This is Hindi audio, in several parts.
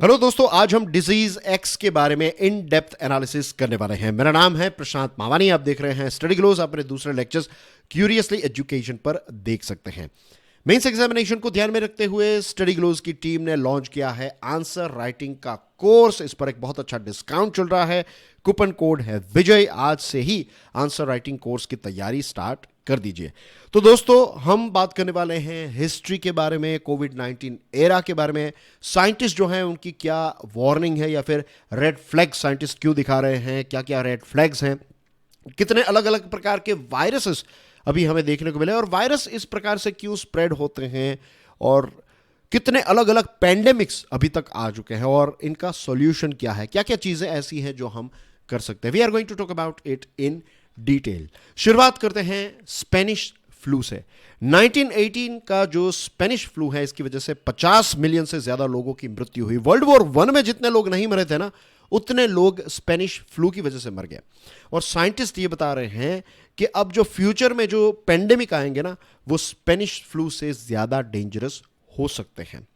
हेलो दोस्तों, आज हम डिजीज एक्स के बारे में इन डेप्थ एनालिसिस करने वाले हैं। मेरा नाम है प्रशांत मावानी। आप देख रहे हैं स्टडी ग्लोज। अपने दूसरे लेक्चर्स क्यूरियसली एजुकेशन पर देख सकते हैं। मेंस एग्जामिनेशन को ध्यान में रखते हुए स्टडी ग्लोज की टीम ने लॉन्च किया है आंसर राइटिंग का कोर्स। इस पर एक बहुत अच्छा डिस्काउंट चल रहा है। कूपन कोड है विजय। आज से ही आंसर राइटिंग कोर्स की तैयारी स्टार्ट कर दीजिए। तो दोस्तों, हम बात करने वाले हैं हिस्ट्री के बारे में, कोविड-19 एरा के बारे में। साइंटिस्ट जो हैं उनकी क्या वार्निंग है या फिर रेड फ्लैग साइंटिस्ट क्यों दिखा रहे हैं, क्या क्या रेड फ्लैग्स हैं, कितने अलग अलग प्रकार के वायरसेस अभी हमें देखने को मिले और वायरस इस प्रकार से क्यों स्प्रेड होते हैं और कितने अलग अलग पैंडेमिक्स अभी तक आ चुके हैं और इनका सॉल्यूशन क्या है, क्या क्या चीजें ऐसी हैं जो हम कर सकते हैं। We are going to talk about it in detail. शुरुआत करते हैं स्पेनिश फ्लू से। 1918 का जो स्पेनिश फ्लू है, इसकी वजह से 50 मिलियन से ज्यादा लोगों की मृत्यु हुई। वर्ल्ड वॉर वन में जितने लोग नहीं मरे थे ना, उतने लोग स्पेनिश फ्लू की वजह से मर गए। और साइंटिस्ट ये बता रहे हैं कि अब जो फ्यूचर में जो पेंडेमिक आएंगे ना, वो स्पेनिश फ्लू से ज्यादा डेंजरस हो सकते हैं।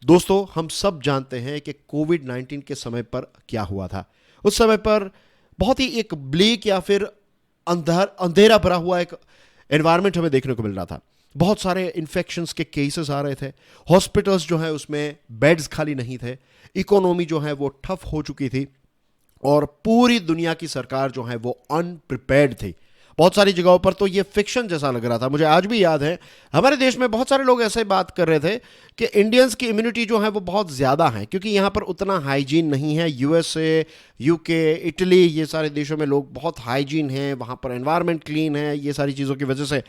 दोस्तों, हम सब जानते हैं कि कोविड-19 के समय पर क्या हुआ था। उस समय पर बहुत ही एक ब्लीक या फिर अंधेरा भरा हुआ एक एनवायरनमेंट हमें देखने को मिल रहा था। बहुत सारे इन्फेक्शंस के केसेस आ रहे थे। हॉस्पिटल्स जो है उसमें बेड्स खाली नहीं थे। इकोनॉमी जो है वो ठप हो चुकी थी और पूरी दुनिया की सरकार जो है वो अनप्रिपेयर्ड थी। बहुत सारी जगहों पर तो ये फिक्शन जैसा लग रहा था। मुझे आज भी याद है, हमारे देश में बहुत सारे लोग ऐसे बात कर रहे थे कि इंडियंस की इम्यूनिटी जो है वो बहुत ज़्यादा है, क्योंकि यहाँ पर उतना हाइजीन नहीं है। यूएसए, यूके, इटली, ये सारे देशों में लोग बहुत हाइजीन हैं, वहाँ पर एनवायरनमेंट क्लीन है। ये सारी चीज़ों की वजह से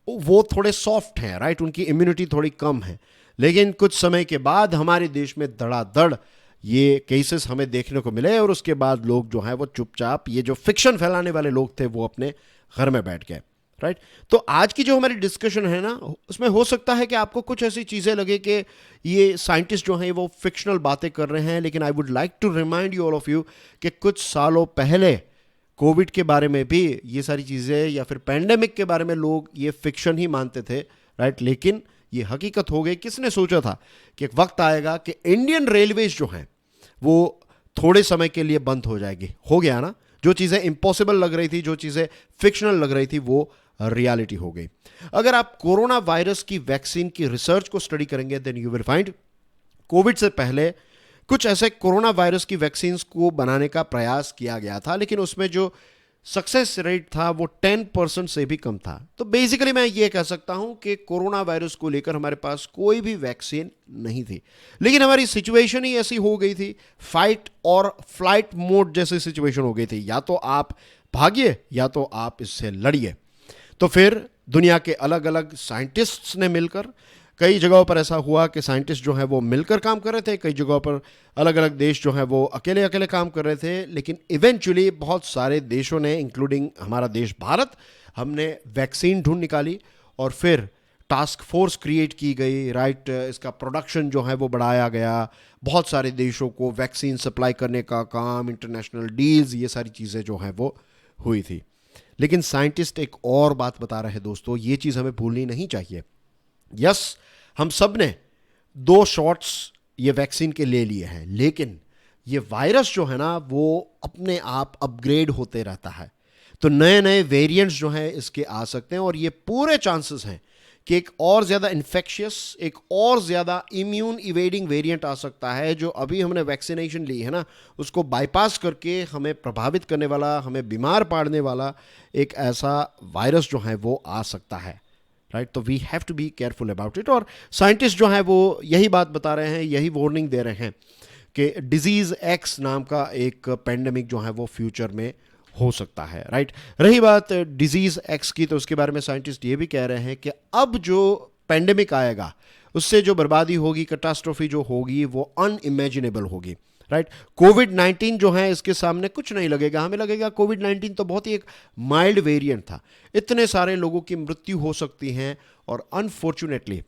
वो थोड़े सॉफ्ट हैं, राइट, उनकी इम्यूनिटी थोड़ी कम है। लेकिन कुछ समय के बाद हमारे देश में धड़ाधड़ ये केसेस हमें देखने को मिले और उसके बाद लोग जो है वो चुपचाप, ये जो फिक्शन फैलाने वाले लोग थे वो अपने घर में बैठ गए, राइट। तो आज की जो हमारी डिस्कशन है ना, उसमें हो सकता है कि आपको कुछ ऐसी चीज़ें लगे कि ये साइंटिस्ट जो हैं वो फिक्शनल बातें कर रहे हैं, लेकिन I would like to remind you all of you कि कुछ सालों पहले कोविड के बारे में भी ये सारी चीज़ें या फिर पैंडेमिक के बारे में लोग ये फिक्शन ही मानते थे, राइट। लेकिन ये हकीकत हो गई। किसने सोचा था कि एक वक्त आएगा कि इंडियन रेलवेज जो हैं वो थोड़े समय के लिए बंद हो जाएगी। हो गया ना। जो चीज़ें इम्पॉसिबल लग रही थी, जो चीज़ें फिक्शनल लग रही थी, वो रियलिटी हो गई। अगर आप कोरोना वायरस की वैक्सीन की रिसर्च को स्टडी करेंगे, then you will find COVID से पहले कुछ ऐसे कोरोना वायरस की वैक्सीन को बनाने का प्रयास किया गया था, लेकिन उसमें जो सक्सेस रेट था वो 10% से भी कम था। तो बेसिकली मैं ये कह सकता हूं कि कोरोना वायरस को लेकर हमारे पास कोई भी वैक्सीन नहीं थी। लेकिन हमारी सिचुएशन ही ऐसी हो गई थी, फाइट और फ्लाइट मोड जैसी सिचुएशन हो गई थी। या तो आप भागिए या तो आप इससे लड़िए। तो फिर दुनिया के अलग अलग साइंटिस्ट्स ने मिलकर, कई जगहों पर ऐसा हुआ कि साइंटिस्ट जो है वो मिलकर काम कर रहे थे, कई जगहों पर अलग अलग देश जो है वो अकेले अकेले काम कर रहे थे। लेकिन इवेंचुअली बहुत सारे देशों ने, इंक्लूडिंग हमारा देश भारत, हमने वैक्सीन ढूंढ निकाली और फिर टास्क फोर्स क्रिएट की गई, राइट। इसका प्रोडक्शन जो है वो बढ़ाया गया। बहुत सारे देशों को वैक्सीन सप्लाई करने का काम, इंटरनेशनल डील्स, ये सारी चीज़ें जो हैं वो हुई थी। लेकिन साइंटिस्ट एक और बात बता रहे हैं दोस्तों, ये चीज़ हमें भूलनी नहीं चाहिए। यस, हम सब ने 2 शॉट्स ये वैक्सीन के ले लिए हैं, लेकिन ये वायरस जो है ना वो अपने आप अपग्रेड होते रहता है। तो नए नए वेरिएंट्स जो हैं इसके आ सकते हैं और ये पूरे चांसेस हैं कि एक और ज़्यादा इन्फेक्शियस, एक और ज़्यादा इम्यून इवेडिंग वेरिएंट आ सकता है, जो अभी हमने वैक्सीनेशन ली है ना उसको बाईपास करके हमें प्रभावित करने वाला, हमें बीमार पाड़ने वाला एक ऐसा वायरस जो है वो आ सकता है, राइट। तो we have to be careful about it. और साइंटिस्ट जो हैं वो यही बात बता रहे हैं, यही वार्निंग दे रहे हैं कि डिजीज एक्स नाम का एक पेंडेमिक जो है वो फ्यूचर में हो सकता है, राइट। रही बात डिजीज एक्स की, तो उसके बारे में साइंटिस्ट ये भी कह रहे हैं कि अब जो पेंडेमिक आएगा उससे जो बर्बादी होगी, कैटास्ट्रोफी जो होगी, वो अनइमेजिनेबल होगी, राइट। कोविड-19 जो है इसके सामने कुछ नहीं लगेगा। हमें लगेगा कोविड-19 तो बहुत ही एक माइल्ड वेरिएंट था। इतने सारे लोगों की मृत्यु हो सकती हैं और अनफॉर्चुनेटली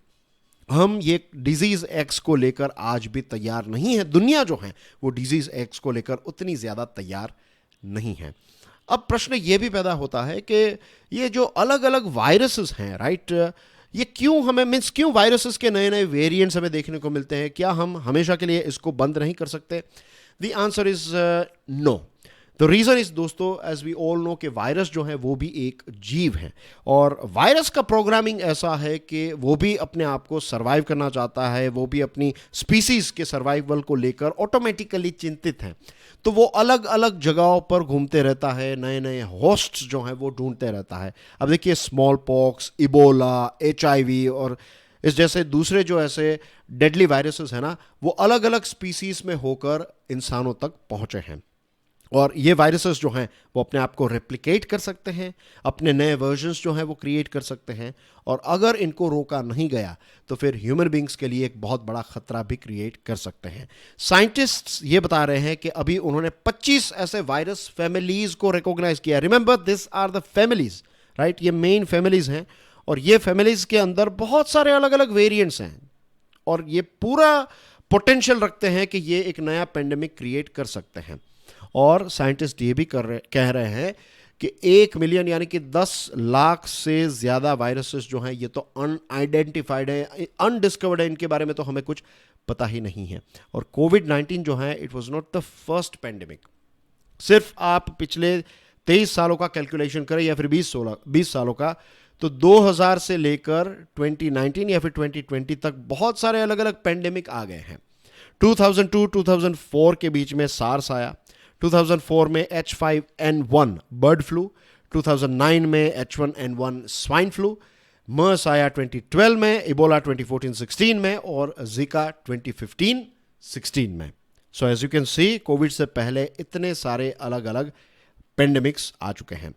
हम ये डिजीज एक्स को लेकर आज भी तैयार नहीं है। दुनिया जो है वो डिजीज एक्स को लेकर उतनी ज़्यादा तैयार नहीं है। अब प्रश्न ये भी पैदा होता है कि ये जो अलग अलग वायरसेस हैं, राइट, ये क्यों हमें मीन्स क्यों वायरसेस के नए नए वेरिएंट्स हमें देखने को मिलते हैं? क्या हम हमेशा के लिए इसको बंद नहीं कर सकते? The answer is no. The reason is दोस्तों, एज वी ऑल नो, कि वायरस जो है वो भी एक जीव है, और वायरस का प्रोग्रामिंग ऐसा है कि वो भी अपने आप को सर्वाइव करना चाहता है, वो भी अपनी स्पीसीज के सर्वाइवल को लेकर ऑटोमेटिकली चिंतित है। तो वो अलग अलग जगहों पर घूमते रहता है, नए नए होस्ट्स जो हैं वो ढूंढते रहता है। अब देखिए, स्मॉल पॉक्स, इबोला, HIV और इस जैसे दूसरे जो ऐसे डेडली वायरसेस हैं ना, वो अलग अलग स्पीसीज में होकर इंसानों तक पहुंचे हैं। और ये वायरसेस जो हैं वो अपने आप को रेप्लिकेट कर सकते हैं, अपने नए वर्जन्स जो हैं वो क्रिएट कर सकते हैं, और अगर इनको रोका नहीं गया तो फिर ह्यूमन बींग्स के लिए एक बहुत बड़ा खतरा भी क्रिएट कर सकते हैं। साइंटिस्ट्स ये बता रहे हैं कि अभी उन्होंने 25 ऐसे वायरस फैमिलीज को रिकॉग्नाइज किया। Remember, this are the families, right? ये मेन फैमिलीज हैं, और ये फैमिलीज के अंदर बहुत सारे अलग अलग वेरिएंट्स हैं, और ये पूरा पोटेंशियल रखते हैं कि ये एक नया पेंडेमिक क्रिएट कर सकते हैं। और साइंटिस्ट ये भी कह रहे हैं कि 1 मिलियन यानी कि 10 लाख से ज़्यादा वायरसेस जो हैं ये तो अनआइडेंटिफाइड है, अनडिस्कवर्ड है, इनके बारे में तो हमें कुछ पता ही नहीं है। और कोविड-19 जो है, it was not the first pandemic. सिर्फ आप पिछले 23 सालों का कैलकुलेशन करें या फिर 20 सालों का, तो 2000 से लेकर 2019 या फिर 2020 तक बहुत सारे अलग अलग पेंडेमिक आ गए हैं। 2002-2004 के बीच में सार्स आया, 2004 में H5N1 बर्ड फ्लू, 2009 में H1N1 स्वाइन फ्लू, मर्स आया 2012 में, इबोला 2014-16 में, और जिका 2015-16 में। So as you can see, COVID से पहले इतने सारे अलग अलग पेंडेमिक्स आ चुके हैं।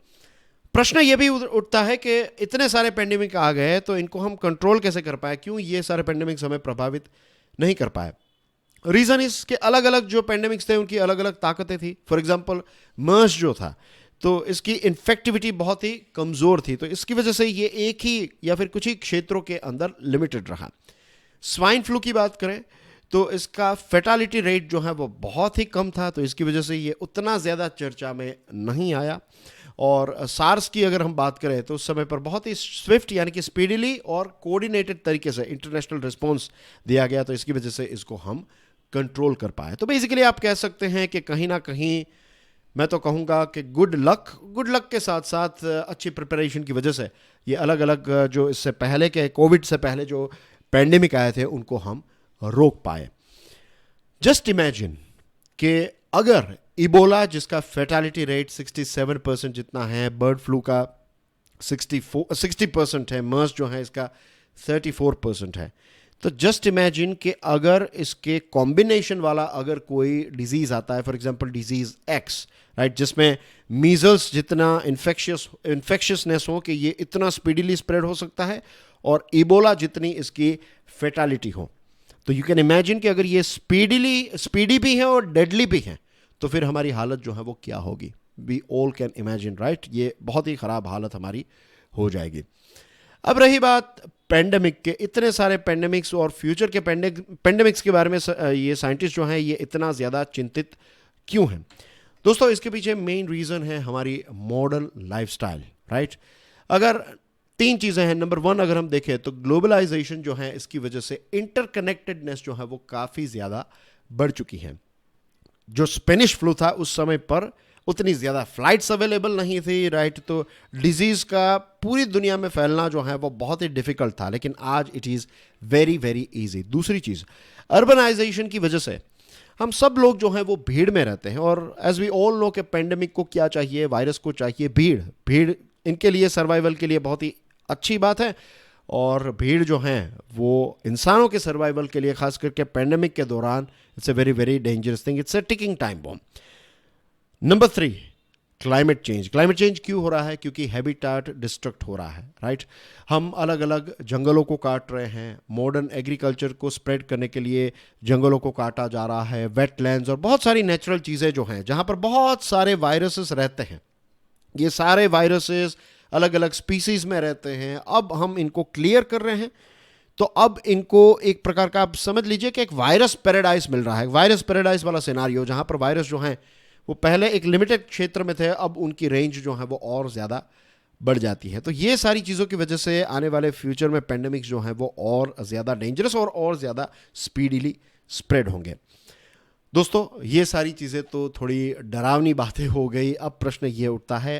प्रश्न ये भी उठता है कि इतने सारे पेंडेमिक आ गए तो इनको हम कंट्रोल कैसे कर पाए? क्यों ये सारे पेंडेमिक्स हमें प्रभावित नहीं कर पाए? रीज़न इसके अलग अलग जो पेंडेमिक्स थे उनकी अलग अलग ताकतें थी। फॉर एग्जांपल, मर्स जो था तो इसकी इन्फेक्टिविटी बहुत ही कमज़ोर थी, तो इसकी वजह से ये एक ही या फिर कुछ ही क्षेत्रों के अंदर लिमिटेड रहा। स्वाइन फ्लू की बात करें तो इसका फेटालिटी रेट जो है वो बहुत ही कम था, तो इसकी वजह से ये उतना ज़्यादा चर्चा में नहीं आया। और सार्स की अगर हम बात करें तो उस समय पर बहुत ही स्विफ्ट यानी कि स्पीडीली और कोऑर्डिनेटेड तरीके से इंटरनेशनल रिस्पॉन्स दिया गया, तो इसकी वजह से इसको हम कंट्रोल कर पाए। तो बेसिकली आप कह सकते हैं कि कहीं ना कहीं मैं तो कहूँगा कि गुड लक के साथ साथ अच्छी प्रिपरेशन की वजह से ये अलग अलग जो इससे पहले के कोविड से पहले जो पेंडेमिक आए थे उनको हम रोक पाए। जस्ट इमेजिन कि अगर इबोला, जिसका फेटालिटी रेट 67% जितना है, बर्ड फ्लू का 60% है, मर्स जो है इसका 34% है, तो जस्ट इमेजिन कि अगर इसके कॉम्बिनेशन वाला अगर कोई डिजीज़ आता है, for example disease x, right, जिसमें मीजल्स जितना इन्फेक्शियसनेस हो कि ये इतना स्पीडीली स्प्रेड हो सकता है, और इबोला जितनी इसकी फेटालिटी हो, तो यू कैन इमेजिन कि अगर ये स्पीडी भी है और डेडली भी है तो फिर हमारी हालत जो है वो क्या होगी। We all can imagine, right? ये बहुत ही ख़राब हालत हमारी हो जाएगी। अब रही बात पेंडेमिक के, इतने सारे पेंडेमिक्स और फ्यूचर के पेंडेमिक्स के बारे में ये साइंटिस्ट जो हैं ये इतना ज़्यादा चिंतित क्यों हैं? दोस्तों, इसके पीछे मेन रीज़न है हमारी मॉडर्न लाइफस्टाइल, राइट? अगर 3 चीज़ें हैं। नंबर 1 अगर हम देखें तो ग्लोबलाइजेशन जो है इसकी वजह से इंटरकनेक्टेडनेस जो है वो काफ़ी ज़्यादा बढ़ चुकी है। जो स्पेनिश फ्लू था उस समय पर उतनी ज़्यादा फ्लाइट्स अवेलेबल नहीं थी, राइट? तो डिजीज़ का पूरी दुनिया में फैलना जो है वो बहुत ही डिफ़िकल्ट था, लेकिन आज it is very very easy. दूसरी चीज़, अर्बनाइजेशन की वजह से हम सब लोग जो हैं वो भीड़ में रहते हैं, और एज वी ऑल नो कि पेंडेमिक को क्या चाहिए, वायरस को चाहिए भीड़ इनके लिए सर्वाइवल के लिए बहुत ही अच्छी बात है, और भीड़ जो है वो इंसानों के सर्वाइवल के लिए, खास करके पेंडेमिक के दौरान, it's a very very dangerous thing, it's a ticking time bomb. Number 3, climate change क्यों हो रहा है? क्योंकि हैबिटाट डिस्ट्रक्ट हो रहा है, राइट? हम अलग अलग जंगलों को काट रहे हैं, मॉडर्न एग्रीकल्चर को स्प्रेड करने के लिए जंगलों को काटा जा रहा है, वेटलैंड्स और बहुत सारी नेचुरल चीज़ें जो हैं जहाँ पर बहुत सारे वायरसेस रहते हैं, ये सारे वायरसेस अलग अलग स्पीसीज में रहते हैं। अब हम इनको क्लियर कर रहे हैं, तो अब इनको एक प्रकार का आप समझ लीजिए कि एक वायरस पैराडाइज मिल रहा है, वायरस पैराडाइज वाला सिनारियो, जहाँ पर वायरस जो हैं वो पहले एक लिमिटेड क्षेत्र में थे, अब उनकी रेंज जो है वो और ज़्यादा बढ़ जाती है। तो ये सारी चीज़ों की वजह से आने वाले फ्यूचर में पेंडेमिक्स जो हैं वो और ज़्यादा डेंजरस और ज़्यादा स्पीडीली स्प्रेड होंगे। दोस्तों, ये सारी चीज़ें तो थोड़ी डरावनी बातें हो गई। अब प्रश्न ये उठता है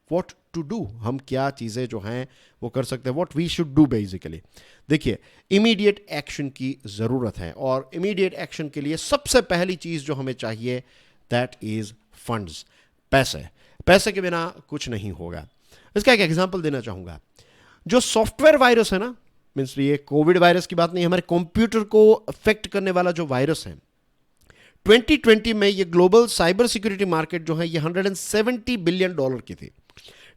व्हाट टू डू, हम क्या चीज़ें जो हैं वो कर सकते हैं, what we should do basically. देखिए, इमीडिएट एक्शन की ज़रूरत है और इमीडिएट एक्शन के लिए सबसे पहली चीज़ जो हमें चाहिए दैट इज़ फंड्स, पैसे। पैसे के बिना कुछ नहीं होगा। इसका एक एग्जांपल देना चाहूँगा। जो सॉफ्टवेयर वायरस है ना, मीन्स ये कोविड वायरस की बात नहीं, हमारे कंप्यूटर को अफेक्ट करने वाला जो वायरस है, 2020 में ये ग्लोबल साइबर सिक्योरिटी मार्केट जो है ये $170 बिलियन की थी।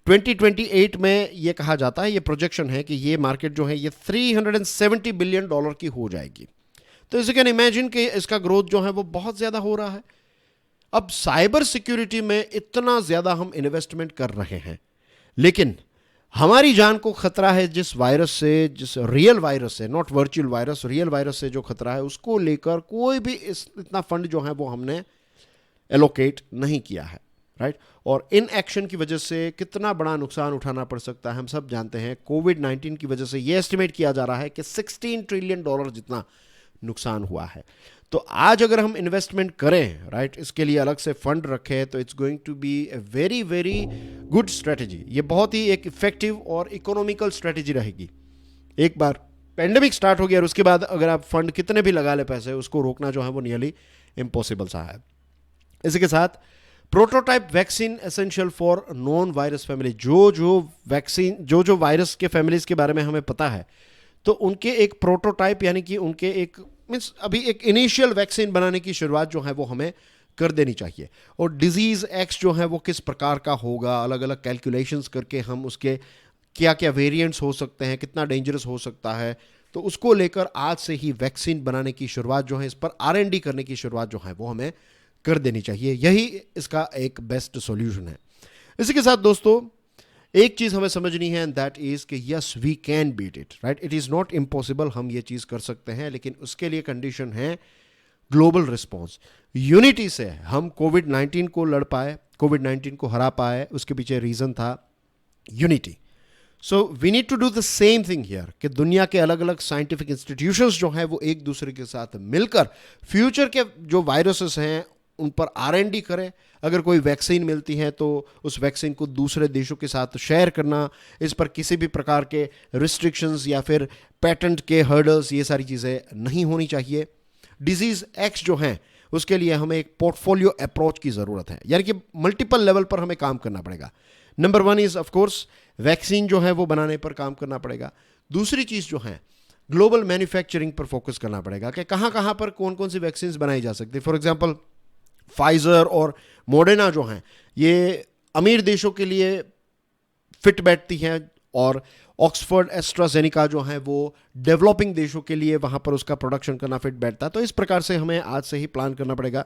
2028 में ये कहा जाता है, ये प्रोजेक्शन है कि ये मार्केट जो है ये $370 बिलियन की हो जाएगी। तो इसे कैन इमेजिन कि इसका ग्रोथ जो है वो बहुत ज़्यादा हो रहा है। अब साइबर सिक्योरिटी में इतना ज़्यादा हम इन्वेस्टमेंट कर रहे हैं, लेकिन हमारी जान को खतरा है जिस वायरस से, जिस रियल वायरस से, not virtual virus, real virus से जो खतरा है, उसको लेकर कोई भी इतना फंड जो है वो हमने एलोकेट नहीं किया है, राइट। और इन एक्शन की वजह से कितना बड़ा नुकसान उठाना पड़ सकता है हम सब जानते हैं। कोविड-19 की वजह से ये एस्टिमेट किया जा रहा है कि $16 ट्रिलियन जितना नुकसान हुआ है। तो आज अगर हम इन्वेस्टमेंट करें, राइट, इसके लिए अलग से फंड रखें, तो it's going to be a very very good strategy. ये बहुत ही एक इफेक्टिव और इकोनॉमिकल स्ट्रेटजी रहेगी। एक बार पेंडेमिक स्टार्ट हो गया और उसके बाद अगर आप फंड कितने भी लगा ले पैसे, उसको रोकना जो है वो नियरली इम्पॉसिबल सा है। इसी के साथ prototype vaccine essential for non virus family. जो वायरस के फैमिलीज के बारे में हमें पता है, तो उनके एक प्रोटोटाइप यानी कि उनके एक मीन्स अभी एक इनिशियल वैक्सीन बनाने की शुरुआत जो है वो हमें कर देनी चाहिए। और डिजीज एक्स जो है वो किस प्रकार का होगा, अलग अलग कैलकुलेशंस करके हम उसके क्या क्या वेरिएंट्स हो सकते हैं, कितना डेंजरस हो सकता है, तो उसको लेकर आज से ही वैक्सीन बनाने की शुरुआत जो है, इस पर R&D करने की शुरुआत जो है वो हमें कर देनी चाहिए। यही इसका एक बेस्ट सॉल्यूशन है। इसी के साथ दोस्तों, एक चीज हमें समझनी है, एंड दैट इज कि yes we can beat it, right. It is not impossible, हम ये चीज कर सकते हैं, लेकिन उसके लिए कंडीशन है ग्लोबल रिस्पॉन्स। यूनिटी से हम कोविड-19 को लड़ पाए, कोविड-19 को हरा पाए, उसके पीछे रीजन था unity. So we need to do the same thing here कि दुनिया के अलग अलग साइंटिफिक इंस्टीट्यूशंस जो हैं वो एक दूसरे के साथ मिलकर फ्यूचर के जो वायरसेस हैं उन पर R&D करें। अगर कोई वैक्सीन मिलती है तो उस वैक्सीन को दूसरे देशों के साथ शेयर करना, इस पर किसी भी प्रकार के रिस्ट्रिक्शंस या फिर पेटेंट के हर्डल्स, ये सारी चीज़ें नहीं होनी चाहिए। डिजीज़ एक्स जो हैं उसके लिए हमें एक पोर्टफोलियो अप्रोच की ज़रूरत है, यानी कि मल्टीपल लेवल पर हमें काम करना पड़ेगा। नंबर 1 इज़ ऑफकोर्स वैक्सीन जो है वो बनाने पर काम करना पड़ेगा। दूसरी चीज़ जो है ग्लोबल मैन्युफैक्चरिंग पर फोकस करना पड़ेगा कि कहाँ कहाँ पर कौन कौन सी वैक्सीन बनाई जा सकती है। फॉर एग्जाम्पल फाइजर और मॉडर्ना जो हैं ये अमीर देशों के लिए फिट बैठती हैं, और ऑक्सफोर्ड एस्ट्राजेनिका जो है वो डेवलपिंग देशों के लिए वहाँ पर उसका प्रोडक्शन करना फिट बैठता है। तो इस प्रकार से हमें आज से ही प्लान करना पड़ेगा।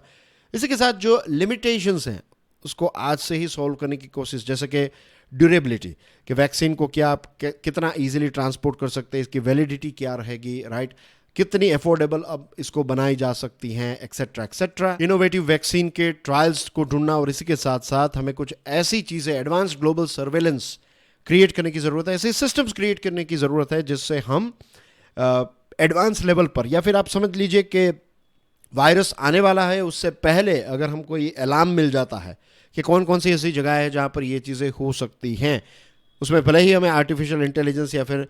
इसी के साथ जो लिमिटेशंस हैं उसको आज से ही सॉल्व करने की कोशिश, जैसे कि ड्यूरेबिलिटी, कि वैक्सीन को क्या आप कितना इजीली ट्रांसपोर्ट कर सकते हैं, इसकी वैलिडिटी क्या रहेगी, राइट, कितनी अफोर्डेबल अब इसको बनाई जा सकती हैं, एक्सेट्रा एक्सेट्रा। इनोवेटिव वैक्सीन के ट्रायल्स को ढूंढना, और इसी के साथ साथ हमें कुछ ऐसी चीज़ें, एडवांस ग्लोबल सर्वेलेंस क्रिएट करने की ज़रूरत है, ऐसे सिस्टम्स क्रिएट करने की ज़रूरत है जिससे हम एडवांस लेवल पर, या फिर आप समझ लीजिए कि वायरस आने वाला है उससे पहले अगर हम कोई अलार्म मिल जाता है कि कौन कौन सी ऐसी जगह है जहाँ पर ये चीज़ें हो सकती हैं, उसमें भले ही हमें आर्टिफिशियल इंटेलिजेंस या फिर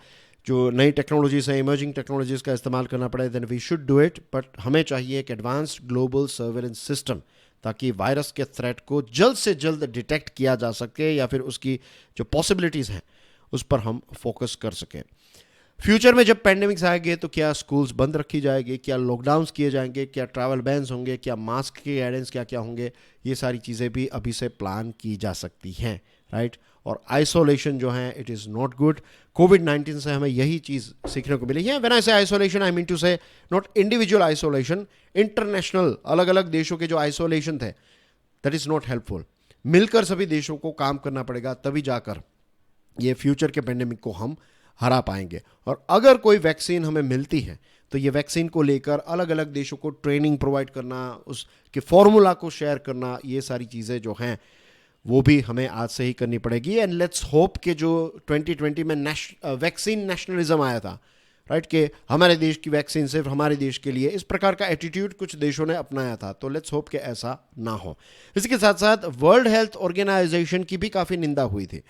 जो नई टेक्नोलॉजीज़ हैं, इमर्जिंग टेक्नोलॉजीज़ का इस्तेमाल करना पड़े, then we should do it. But हमें चाहिए एक एडवांस्ड ग्लोबल सर्वेलेंस सिस्टम, ताकि वायरस के थ्रेट को जल्द से जल्द डिटेक्ट किया जा सके, या फिर उसकी जो पॉसिबिलिटीज़ हैं उस पर हम फोकस कर सकें। फ्यूचर में जब पैंडेमिक्स आएंगे तो क्या स्कूल्स बंद रखी जाएगी, क्या लॉकडाउन्स किए जाएंगे, क्या ट्रैवल बैन्स होंगे, क्या मास्क के गाइडेंस क्या क्या होंगे, ये सारी चीज़ें भी अभी से प्लान की जा सकती हैं, राइट। और आइसोलेशन जो है इट इज़ नॉट गुड। कोविड-19 से हमें यही चीज़ सीखने को मिली है। व्हेन आई से आइसोलेशन आई मीन टू से नॉट इंडिविजुअल आइसोलेशन, इंटरनेशनल अलग अलग देशों के जो आइसोलेशन थे, दैट इज़ नॉट हेल्पफुल। मिलकर सभी देशों को काम करना पड़ेगा, तभी जाकर ये फ्यूचर के पेंडेमिक को हम हरा पाएंगे। और अगर कोई वैक्सीन हमें मिलती है तो ये वैक्सीन को लेकर अलग अलग देशों को ट्रेनिंग प्रोवाइड करना, उसके फॉर्मूला को शेयर करना, ये सारी चीज़ें जो हैं वो भी हमें आज से ही करनी पड़ेगी। एंड लेट्स होप कि जो 2020 में वैक्सीन नेशनलिज्म आया था, राइट, कि हमारे देश की वैक्सीन सिर्फ हमारे देश के लिए, इस प्रकार का एटीट्यूड कुछ देशों ने अपनाया था, तो लेट्स होप कि ऐसा ना हो। इसके साथ साथ वर्ल्ड हेल्थ ऑर्गेनाइजेशन की भी काफ़ी निंदा हुई थी।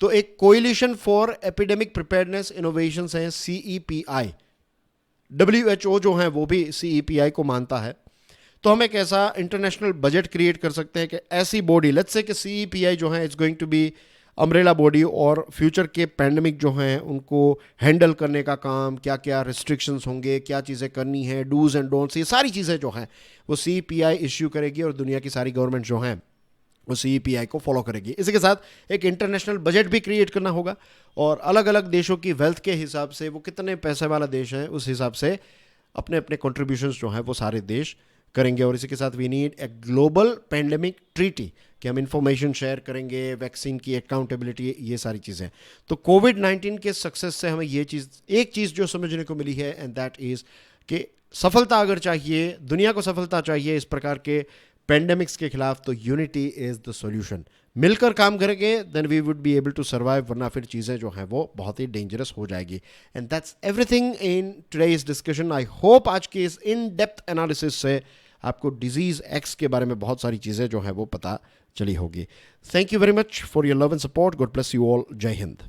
तो एक coalition for epidemic preparedness innovations हैं, CEPI, WHO जो है वो भी CEPI को मानता है। तो हम एक ऐसा इंटरनेशनल बजट क्रिएट कर सकते हैं कि ऐसी बॉडी, लेट्स से कि CEPI जो है it's going to be umbrella body, और फ्यूचर के पैंडमिक जो हैं उनको हैंडल करने का काम, क्या क्या रिस्ट्रिक्शंस होंगे, क्या चीज़ें करनी है, डूज एंड डोंट्स, ये सारी चीज़ें जो हैं वो CEPI इश्यू करेगी और दुनिया की सारी गवर्नमेंट जो हैं वो CEPI को फॉलो करेगी। इसी के साथ एक इंटरनेशनल बजट भी क्रिएट करना होगा और अलग अलग देशों की वेल्थ के हिसाब से, वो कितने पैसे वाला देश है, उस हिसाब से अपने अपने कॉन्ट्रीब्यूशंस जो हैं वो सारे देश करेंगे। और इसी के साथ we need a global pandemic treaty कि हम इंफॉर्मेशन शेयर करेंगे, वैक्सीन की अकाउंटेबिलिटी, ये सारी चीज़ें। तो कोविड-19 के सक्सेस से हमें ये चीज़, एक चीज़ जो समझने को मिली है, एंड दैट इज़ कि सफलता अगर चाहिए, दुनिया को सफलता चाहिए इस प्रकार के पेंडेमिक्स के खिलाफ, तो यूनिटी इज़ द सॉल्यूशन। मिलकर काम करेंगे then we would be able to survive, वरना फिर चीज़ें जो हैं वो बहुत ही डेंजरस हो जाएगी। And that's everything in today's discussion. I hope आज के इस इन डेप्थ एनालिसिस से आपको डिजीज़ एक्स के बारे में बहुत सारी चीज़ें जो हैं वो पता चली होगी। Thank you very much for your love and support. God bless you all. जय हिंद।